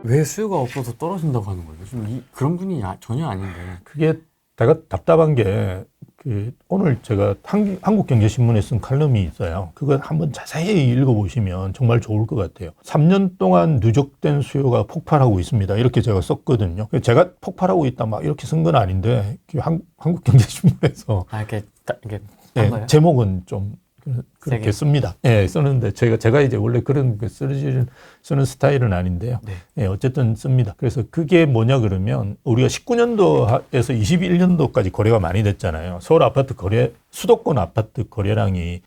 왜 수요가 없어서 떨어진다고 하는 거예요? 지금 그런 분이 전혀 아닌데. 그게 내가 답답한 게 오늘 제가 한국경제신문에 쓴 칼럼이 있어요. 그거 한번 자세히 읽어보시면 정말 좋을 것 같아요. 3년 동안 누적된 수요가 폭발하고 있습니다. 이렇게 제가 썼거든요. 제가 폭발하고 있다 막 이렇게 쓴 건 아닌데 한국경제신문에서 이게 네, 제목은 좀 그렇게 씁니다. 예, 쓰는데 제가 이제 원래 그런 쓰는 스타일은 아닌데요. 네. 예, 어쨌든 씁니다. 그래서 그게 뭐냐 그러면 우리가 19년도에서 21년도까지 거래가 많이 됐잖아요. 서울 아파트 수도권 아파트 거래량이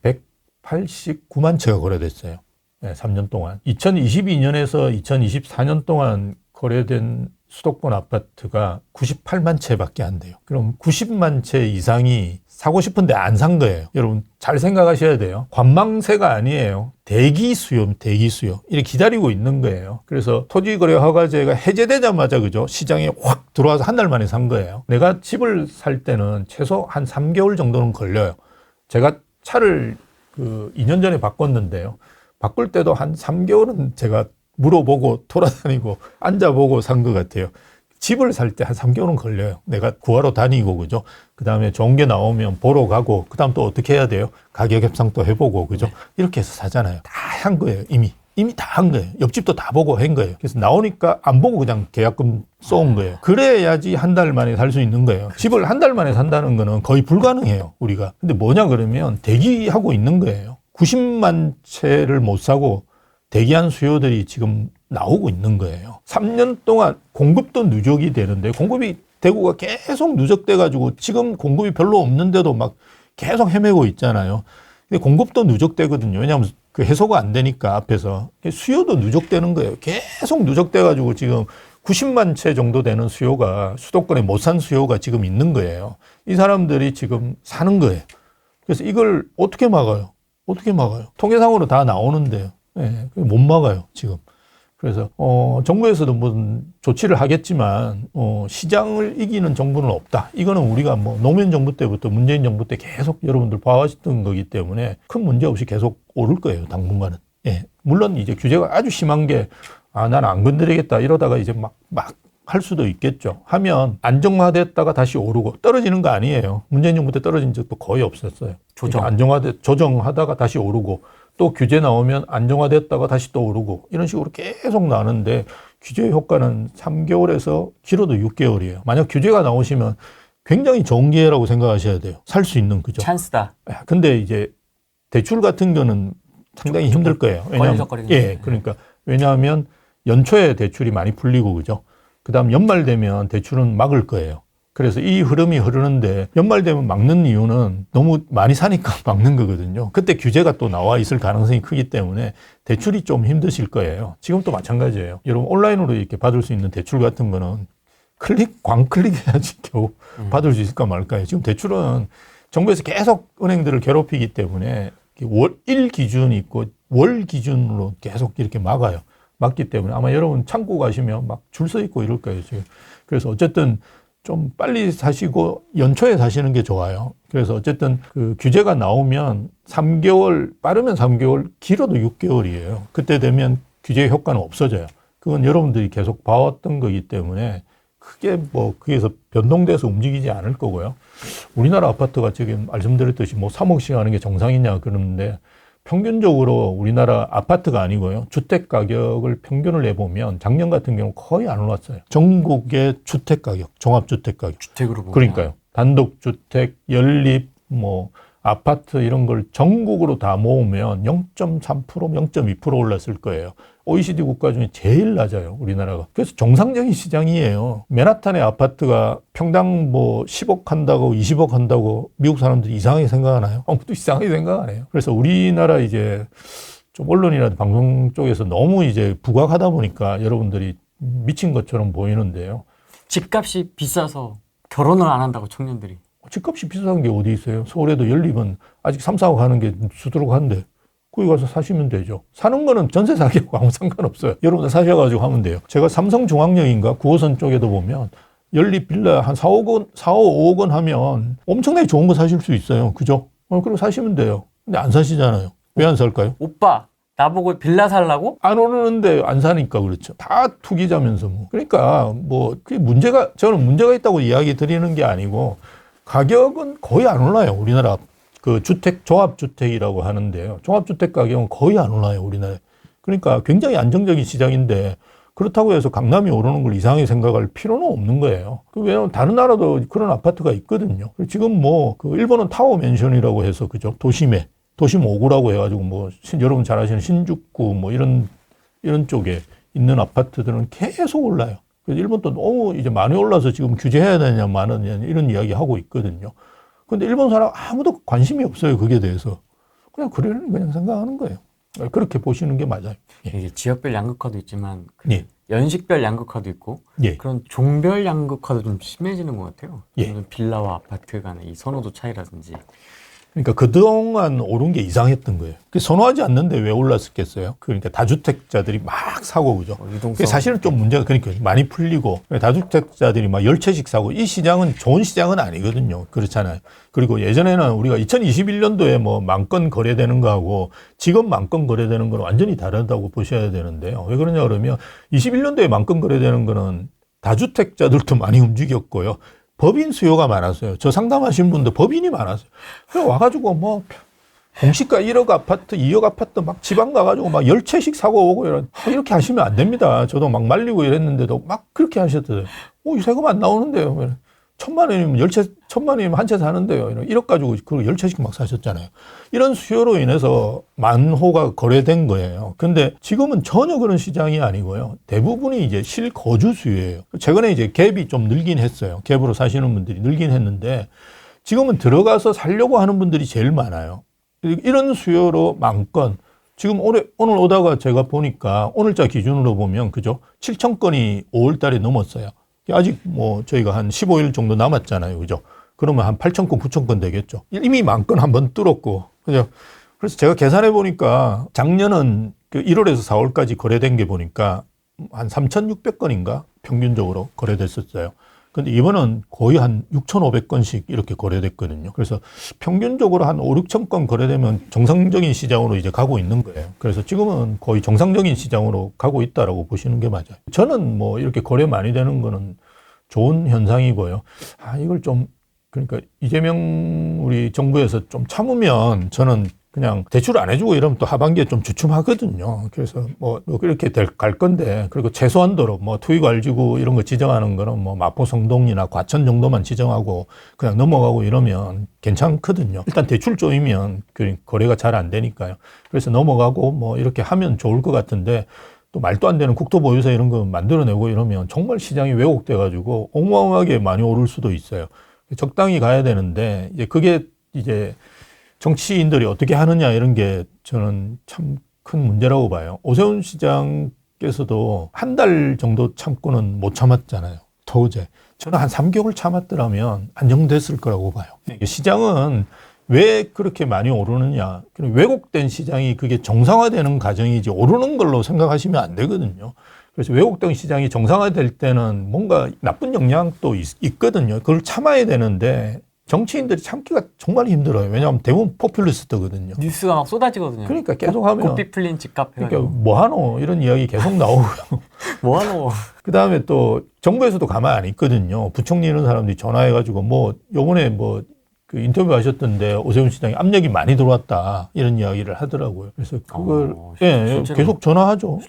189만 채가 거래됐어요. 예, 3년 동안. 2022년에서 2024년 동안 거래된 수도권 아파트가 98만 채밖에 안 돼요. 그럼 90만 채 이상이 사고 싶은데 안 산 거예요. 여러분 잘 생각하셔야 돼요. 관망세가 아니에요. 대기 수요. 이렇게 기다리고 있는 거예요. 그래서 토지거래 허가제가 해제되자마자 그죠? 시장에 확 들어와서 한 달 만에 산 거예요. 내가 집을 살 때는 최소 한 3개월 정도는 걸려요. 제가 차를 2년 전에 바꿨는데요. 바꿀 때도 한 3개월은 제가 물어보고 돌아다니고 앉아보고 산 것 같아요. 집을 살 때 한 3개월은 걸려요. 내가 구하러 다니고, 그죠? 그 다음에 좋은 게 나오면 보러 가고, 그 다음 또 어떻게 해야 돼요? 가격 협상 또 해보고, 그죠? 네. 이렇게 해서 사잖아요. 다 한 거예요, 이미. 이미 다 한 거예요. 옆집도 다 보고 한 거예요. 그래서 나오니까 안 보고 그냥 계약금 쏘은 거예요. 그래야지 한 달 만에 살 수 있는 거예요. 집을 한 달 만에 산다는 거는 거의 불가능해요, 우리가. 근데 뭐냐 그러면 대기하고 있는 거예요. 90만 채를 못 사고 대기한 수요들이 지금 나오고 있는 거예요. 3년 동안 공급도 누적이 되는데 공급이 대구가 계속 누적돼 가지고 지금 공급이 별로 없는데도 막 계속 헤매고 있잖아요. 근데 공급도 누적되거든요. 왜냐하면 그 해소가 안 되니까 앞에서 수요도 누적되는 거예요. 계속 누적돼 가지고 지금 90만 채 정도 되는 수요가 수도권에 못 산 수요가 지금 있는 거예요. 이 사람들이 지금 사는 거예요. 그래서 이걸 어떻게 막아요? 통계상으로 다 나오는데요. 예, 못 막아요, 지금. 그래서, 정부에서도 무슨 조치를 하겠지만, 시장을 이기는 정부는 없다. 이거는 우리가 노무현 정부 때부터 문재인 정부 때 계속 여러분들 봐왔던 거기 때문에 큰 문제 없이 계속 오를 거예요, 당분간은. 예. 물론 이제 규제가 아주 심한 게, 난 안 건드리겠다 이러다가 이제 막 할 수도 있겠죠. 하면 안정화됐다가 다시 오르고 떨어지는 거 아니에요. 문재인 정부 때 떨어진 적도 거의 없었어요. 조정하다가 다시 오르고 또 규제 나오면 안정화됐다가 다시 또 오르고 이런 식으로 계속 나는데 규제 효과는 3개월에서 길어도 6개월이에요. 만약 규제가 나오시면 굉장히 좋은 기회라고 생각하셔야 돼요. 살 수 있는, 그죠? 찬스다. 근데 이제 대출 같은 거는 상당히 힘들 거예요. 왜냐하면 연초에 대출이 많이 풀리고, 그죠? 그 다음 연말 되면 대출은 막을 거예요. 그래서 이 흐름이 흐르는데 연말 되면 막는 이유는 너무 많이 사니까 막는 거거든요. 그때 규제가 또 나와 있을 가능성이 크기 때문에 대출이 좀 힘드실 거예요. 지금도 마찬가지예요. 여러분 온라인으로 이렇게 받을 수 있는 대출 같은 거는 광클릭해야지 겨우 받을 수 있을까 말까요. 지금 대출은 정부에서 계속 은행들을 괴롭히기 때문에 월1 기준이 있고 월 기준으로 계속 이렇게 막기 때문에 아마 여러분 창고 가시면 막 줄 서 있고 이럴 거예요, 지금. 그래서 어쨌든 좀 빨리 사시고 연초에 사시는 게 좋아요. 그래서 어쨌든 그 규제가 나오면 3개월, 빠르면 3개월, 길어도 6개월이에요. 그때 되면 규제 효과는 없어져요. 그건 여러분들이 계속 봐왔던 거기 때문에 크게 거기에서 변동돼서 움직이지 않을 거고요. 우리나라 아파트가 지금 말씀드렸듯이 3억씩 하는 게 정상이냐 그러는데 평균적으로 우리나라 아파트가 아니고요. 주택 가격을 평균을 내보면 작년 같은 경우 거의 안 올랐어요. 전국의 주택 가격, 종합주택 가격. 주택으로 보면. 그러니까요. 단독주택, 연립, 아파트 이런 걸 전국으로 다 모으면 0.3%, 0.2% 올랐을 거예요. OECD 국가 중에 제일 낮아요, 우리나라가. 그래서 정상적인 시장이에요. 맨하탄의 아파트가 평당 10억 한다고 20억 한다고 미국 사람들이 이상하게 생각하나요? 아무도 이상하게 생각 안 해요. 그래서 우리나라 이제 좀 언론이나 방송 쪽에서 너무 이제 부각하다 보니까 여러분들이 미친 것처럼 보이는데요. 집값이 비싸서 결혼을 안 한다고 청년들이. 집값이 비싼 게 어디 있어요? 서울에도 연립은 아직 3, 4억 하는 게 수두룩한데 거기 가서 사시면 되죠. 사는 거는 전세 사기하고 아무 상관없어요. 여러분들 사셔가지고 하면 돼요. 제가 삼성중앙역인가 9호선 쪽에도 보면 연립 빌라 한 4억, 5억 원 하면 엄청나게 좋은 거 사실 수 있어요. 그죠? 그리고 사시면 돼요. 근데 안 사시잖아요. 왜 안 살까요? 오빠, 나보고 빌라 살라고? 안 오르는데 안 사니까 그렇죠. 다 투기자면서 뭐. 그러니까 뭐 그게 문제가 저는 문제가 있다고 이야기 드리는 게 아니고 가격은 거의 안 올라요. 우리나라 그 주택 종합주택이라고 하는데요. 종합주택 가격은 거의 안 올라요. 우리나라에. 그러니까 굉장히 안정적인 시장인데 그렇다고 해서 강남이 오르는 걸 이상하게 생각할 필요는 없는 거예요. 왜냐하면 다른 나라도 그런 아파트가 있거든요. 지금 뭐 그 일본은 타워 맨션이라고 해서 그죠 도심에 도심 5구라고 해가지고 뭐 여러분 잘 아시는 신주쿠 뭐 이런 쪽에 있는 아파트들은 계속 올라요. 그래서 일본도 너무 이제 많이 올라서 지금 규제해야 되냐 마느냐 이런 이야기 하고 있거든요. 근데 일본 사람 아무도 관심이 없어요. 그게 대해서. 그냥 생각하는 거예요. 그렇게 보시는 게 맞아요. 예. 이게 지역별 양극화도 있지만 예. 연식별 양극화도 있고 예. 그런 종별 양극화도 좀 심해지는 것 같아요. 예. 빌라와 아파트 간의 이 선호도 차이라든지. 그러니까 그동안 오른 게 이상했던 거예요. 선호하지 않는데 왜 올랐겠어요? 그러니까 다주택자들이 막 사고 그죠. 그게 사실은 좀 문제가 그러니까 많이 풀리고 다주택자들이 막 10채씩 사고 이 시장은 좋은 시장은 아니거든요. 그렇잖아요. 그리고 예전에는 우리가 2021년도에 뭐 10,000건 거래되는 거하고 지금 10,000건 거래되는 거는 완전히 다르다고 보셔야 되는데요. 왜 그러냐 그러면 21년도에 10,000건 거래되는 거는 다주택자들도 많이 움직였고요. 법인 수요가 많았어요. 저 상담하신 분들 법인이 많았어요. 그래 와가지고 뭐 공시가 1억 아파트, 2억 아파트 막 지방 가가지고 막 10채씩 사고 오고 이렇게 하시면 안 됩니다. 저도 막 말리고 이랬는데도 막 그렇게 하셨더래요. 이 세금 안 나오는데요. 1,000만 원이면 1,000만 원이면 한 채 사는데요. 1억 가지고 그걸 10채씩 막 사셨잖아요. 이런 수요로 인해서 만호가 거래된 거예요. 근데 지금은 전혀 그런 시장이 아니고요. 대부분이 이제 실거주 수요예요. 최근에 이제 갭이 좀 늘긴 했어요. 갭으로 사시는 분들이 늘긴 했는데 지금은 들어가서 살려고 하는 분들이 제일 많아요. 이런 수요로 10,000건. 지금 오늘 오다가 제가 보니까 오늘자 기준으로 보면 그죠? 7,000건이 5월 달에 넘었어요. 아직 뭐 저희가 한 15일 정도 남았잖아요. 그죠? 그러면 한 8,000건, 9,000건 되겠죠. 이미 10,000건 한번 뚫었고. 그죠? 그래서 제가 계산해 보니까 작년은 그 1월에서 4월까지 거래된 게 보니까 한 3,600건인가 평균적으로 거래됐었어요. 근데 이번은 거의 한 6,500건씩 이렇게 거래됐거든요. 그래서 평균적으로 한 5, 6천 건 거래되면 정상적인 시장으로 이제 가고 있는 거예요. 그래서 지금은 거의 정상적인 시장으로 가고 있다라고 보시는 게 맞아요. 저는 뭐 이렇게 거래 많이 되는 거는 좋은 현상이고요. 이걸 좀 그러니까 이재명 우리 정부에서 좀 참으면 저는 그냥 대출 안 해주고 이러면 또 하반기에 좀 주춤하거든요. 그래서 뭐 그렇게 갈 건데, 그리고 최소한도로 뭐 투기과열지구 이런 거 지정하는 거는 뭐 마포 성동이나 과천 정도만 지정하고 그냥 넘어가고 이러면 괜찮거든요. 일단 대출 쪼이면 거래가 잘 안 되니까요. 그래서 넘어가고 뭐 이렇게 하면 좋을 것 같은데, 또 말도 안 되는 국토보유세 이런 거 만들어내고 이러면 정말 시장이 왜곡돼가지고 어마어마하게 많이 오를 수도 있어요. 적당히 가야 되는데, 그게 이제 정치인들이 어떻게 하느냐 이런 게 저는 참 큰 문제라고 봐요. 오세훈 시장께서도 한 달 정도 참고는 못 참았잖아요. 도저히. 저는 한 3개월 참았더라면 안정됐을 거라고 봐요. 시장은 왜 그렇게 많이 오르느냐. 왜곡된 시장이 그게 정상화되는 과정이지 오르는 걸로 생각하시면 안 되거든요. 그래서 왜곡된 시장이 정상화될 때는 뭔가 나쁜 영향도 있거든요. 그걸 참아야 되는데 정치인들이 참기가 정말 힘들어요. 왜냐하면 대부분 포퓰리스트거든요. 뉴스가 막 쏟아지거든요. 그러니까 계속 하면 고삐 풀린 집값 해가지고. 그러니까 뭐하노 이런 이야기 계속 나오고요. 뭐하노. 그다음에 또 정부에서도 가만히 안 있거든요. 부총리 이런 사람들이 전화해가지고 뭐 요번에 뭐 그 인터뷰 하셨던데 오세훈 시장이 압력이 많이 들어왔다 이런 이야기를 하더라고요. 그래서 그걸 계속 전화하죠.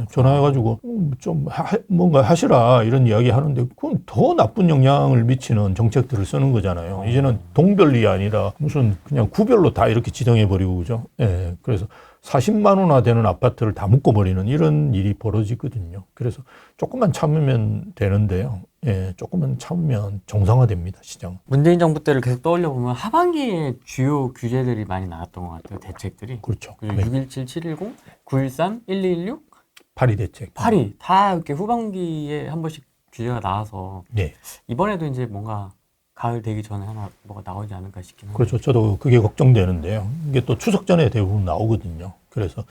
전화해가지고 좀 뭔가 하시라 이런 이야기 하는데 그건 더 나쁜 영향을 미치는 정책들을 쓰는 거잖아요. 이제는 동별이 아니라 무슨 그냥 구별로 다 이렇게 지정해버리고 그죠. 그래서 40만 원화 되는 아파트를 다 묶어버리는 이런 일이 벌어지거든요. 그래서 조금만 참으면 되는데요. 조금만 참으면 정상화됩니다, 시장. 문재인 정부 때를 계속 떠올려 보면 하반기에 주요 규제들이 많이 나왔던 것 같아요, 대책들이. 그렇죠. 617, 710, 913, 1216, 8.2 대책. 8.2 다 이렇게 후반기에 한 번씩 규제가 나와서 이번에도 이제 뭔가 가을 되기 전에 하나 뭐가 나오지 않을까 싶긴 합니다. 그렇죠. 저도 그게 걱정되는데요. 이게 또 추석 전에 대부분 나오거든요. 그래서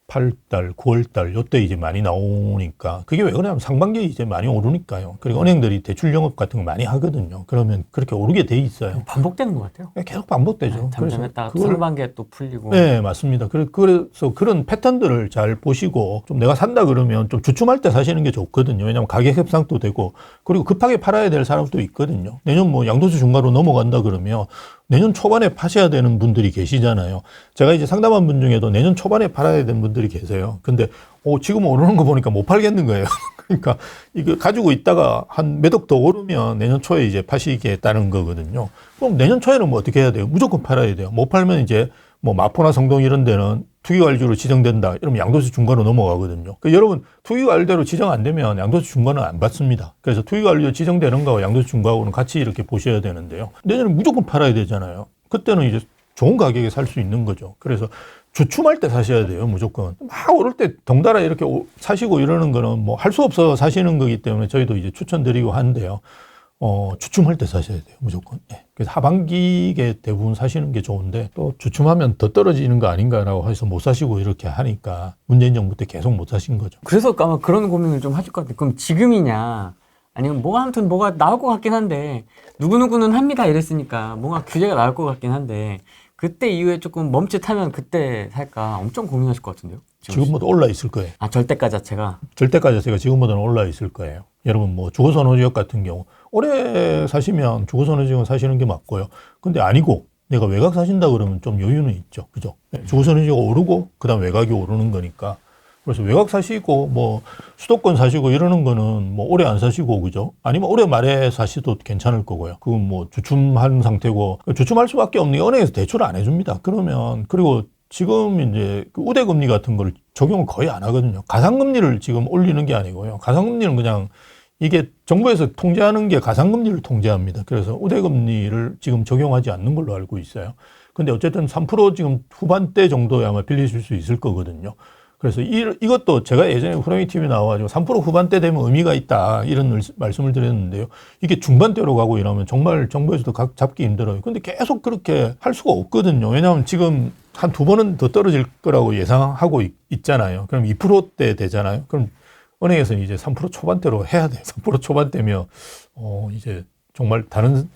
8달, 9월달 요때 이제 많이 나오니까 그게 왜 그러냐면 상반기에 이제 많이 오르니까요. 그리고 은행들이 대출 영업 같은 거 많이 하거든요. 그러면 그렇게 오르게 돼 있어요. 반복되는 것 같아요. 계속 반복되죠. 네, 잠잠했다가 상반기에 또 풀리고. 네, 맞습니다. 그래서 그런 패턴들을 잘 보시고 좀 내가 산다 그러면 좀 주춤할 때 사시는 게 좋거든요. 왜냐하면 가격 협상도 되고 그리고 급하게 팔아야 될 사람도 있거든요. 내년 뭐 양도세 중과로 넘어간다 그러면 내년 초반에 파셔야 되는 분들이 계시잖아요. 제가 이제 상담한 분 중에도 내년 초반에 팔아야 되는 분들이 계세요. 근데 지금 오르는 거 보니까 못 팔겠는 거예요. 그러니까 이거 가지고 있다가 한 몇 억 더 오르면 내년 초에 이제 파시겠다는 거거든요. 그럼 내년 초에는 뭐 어떻게 해야 돼요? 무조건 팔아야 돼요. 못 팔면 이제 뭐 마포나 성동 이런 데는 투기관리주로 지정된다. 이러면 양도세 중과로 넘어가거든요. 여러분 투기관리대로 지정 안 되면 양도세 중과는 안 받습니다. 그래서 투기관리로 지정되는 거와 양도세 중과하고는 같이 이렇게 보셔야 되는데요. 내년에 무조건 팔아야 되잖아요. 그때는 이제 좋은 가격에 살 수 있는 거죠. 그래서 주춤할 때 사셔야 돼요, 무조건. 막 오를 때 덩달아 이렇게 사시고 이러는 거는 뭐 할 수 없어 사시는 거기 때문에 저희도 이제 추천드리고 하는데요. 주춤할 때 사셔야 돼요, 무조건. 예. 그래서 하반기에 대부분 사시는 게 좋은데 또 주춤하면 더 떨어지는 거 아닌가라고 해서 못 사시고 이렇게 하니까 문재인 정부 때 계속 못 사신 거죠. 그래서 아마 그런 고민을 좀 하실 것 같아요. 그럼 지금이냐, 아니면 아무튼 뭐가 나올 것 같긴 한데, 누구누구는 합니다 이랬으니까 뭔가 규제가 나올 것 같긴 한데, 그때 이후에 조금 멈칫하면 그때 살까 엄청 고민하실 것 같은데요? 지금보다 올라 있을 거예요. 절대가 자체가? 절대가 자체가 지금보다는 올라 있을 거예요. 여러분 뭐 주거선호지역 같은 경우 올해 사시면 주거선호지역은 사시는 게 맞고요. 근데 아니고 내가 외곽 사신다 그러면 좀 여유는 있죠. 그죠? 주거선호지역 오르고 그다음 외곽이 오르는 거니까. 그래서 외곽 사시고 뭐 수도권 사시고 이러는 거는 뭐 오래 안 사시고 그죠? 아니면 올해 말에 사시도 괜찮을 거고요. 그건 뭐 주춤한 상태고 주춤할 수밖에 없는 게 은행에서 대출을 안 해줍니다. 그러면 그리고 지금 이제 그 우대금리 같은 걸 적용을 거의 안 하거든요. 가상금리를 지금 올리는 게 아니고요. 가상금리는 그냥 이게 정부에서 통제하는 게 가상금리를 통제합니다. 그래서 우대금리를 지금 적용하지 않는 걸로 알고 있어요. 근데 어쨌든 3% 지금 후반대 정도에 아마 빌리실 수 있을 거거든요. 그래서 이것도 제가 예전에 후라이 TV 나와가지고 3% 후반대 되면 의미가 있다 이런 말씀을 드렸는데요. 이게 중반대로 가고 이러면 정말 정부에서도 잡기 힘들어요. 근데 계속 그렇게 할 수가 없거든요. 왜냐하면 지금 한 2번은 더 떨어질 거라고 예상하고 있잖아요. 그럼 2%대 되잖아요. 그럼 은행에서는 이제 3% 초반대로 해야 돼요. 3% 초반대면 이제 정말 다른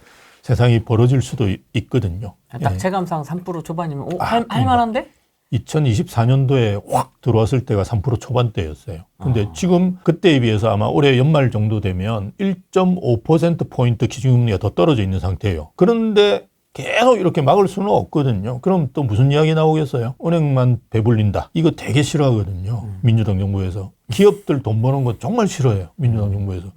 세상이 벌어질 수도 있거든요. 딱 체감상 3% 초반이면 할 만한데? 2024년도에 확 들어왔을 때가 3% 초반대였어요. 근데 지금 그때에 비해서 아마 올해 연말 정도 되면 1.5%포인트 기준금리가 더 떨어져 있는 상태예요. 그런데 계속 이렇게 막을 수는 없거든요. 그럼 또 무슨 이야기 나오겠어요? 은행만 배불린다. 이거 되게 싫어하거든요. 민주당 정부에서. 기업들 돈 버는 거 정말 싫어해요. 민주당 정부에서.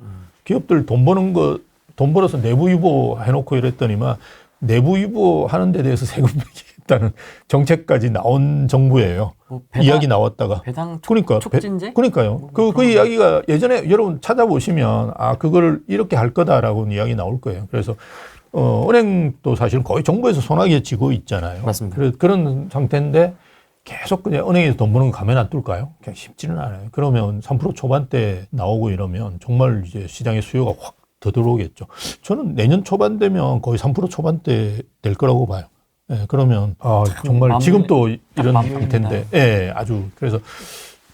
기업들 돈 버는 거, 돈 벌어서 내부 유보 해놓고 이랬더니만 내부 유보 하는 데 대해서 세금 매기겠다는 정책까지 나온 정부예요. 이야기 나왔다가. 배당 그러니까, 촉진제? 그러니까요. 그 이야기가 예전에 여러분 찾아보시면 그걸 이렇게 할 거다라고 이야기 나올 거예요. 그래서 은행도 사실 거의 정부에서 손아귀에 쥐고 있잖아요. 맞습니다. 그런 상태인데 계속 그냥 은행에서 돈 버는 거 가만 안 둘까요? 그냥 쉽지는 않아요. 그러면 3% 초반대 나오고 이러면 정말 이제 시장의 수요가 확 더 들어오겠죠. 저는 내년 초반 되면 거의 3% 초반대 될 거라고 봐요. 예, 그러면 정말 지금 또 이런 상태인데, 아주 그래서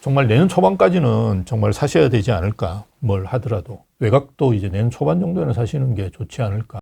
정말 내년 초반까지는 정말 사셔야 되지 않을까. 뭘 하더라도 외곽도 이제 내년 초반 정도에는 사시는 게 좋지 않을까.